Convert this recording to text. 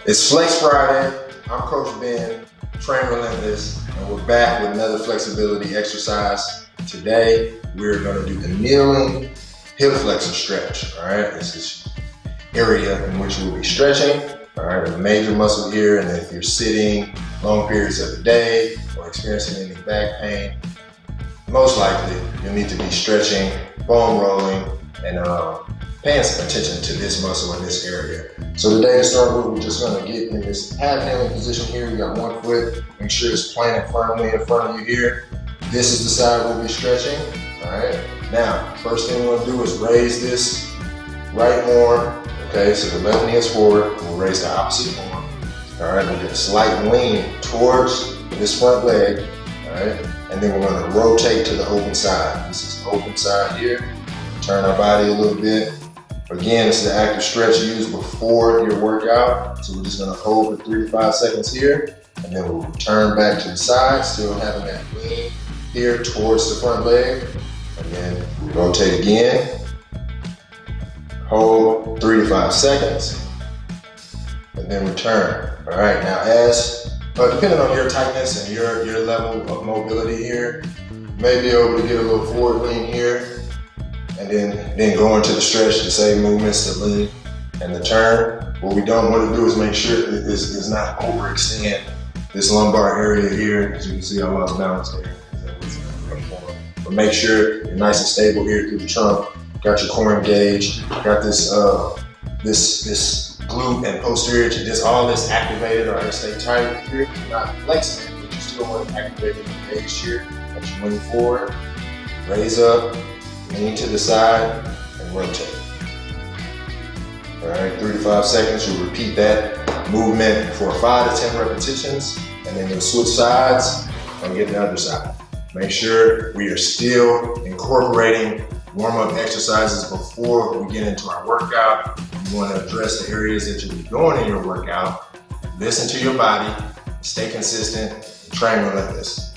It's Flex Friday. I'm Coach Ben, Train Relentless, and we're back with another flexibility exercise. Today, we're gonna do the kneeling hip flexor stretch, all right? This is area in which we'll be stretching, all right? A major muscle here, and if you're sitting long periods of the day or experiencing any back pain, most likely you'll need to be stretching, foam rolling, and paying some attention to this muscle in this area. So today to start with, we're just gonna get in this half kneeling position here. You got one foot, make sure it's planted firmly in front of you here. This is the side we'll be stretching, all right? Now, first thing we're gonna do is raise this right arm, okay? So the left knee is forward, we'll raise the opposite arm, all right? We'll get a slight lean towards this front leg, all right? And then we're gonna rotate to the open side. This is the open side here. Turn our body a little bit. Again, this is the active stretch used before your workout. So we're just gonna hold for 3 to 5 seconds here, and then we'll return back to the side, still having that lean here towards the front leg. And then we'll rotate again. Hold 3 to 5 seconds, and then return. All right, now depending on your tightness and your level of mobility here, you may be able to get a little forward lean here, and then go into the stretch, the same movements, the lean and the turn. What we don't want to do is make sure it is not overextend this lumbar area here. As you can see, I lost balance there. But make sure you're nice and stable here through the trunk. Got your core engaged. Got this this glute and posterior to this, all this activated, or stay tight here. You're not flexing it, but you still want to activate and engage here. As you move forward, raise up, lean to the side, and rotate. All right, 3 to 5 seconds. You'll repeat that movement for 5 to 10 repetitions, and then you'll switch sides and get the other side. Make sure we are still incorporating warm-up exercises before we get into our workout. You want to address the areas that you'll be doing in your workout. Listen to your body, stay consistent, and train relentless.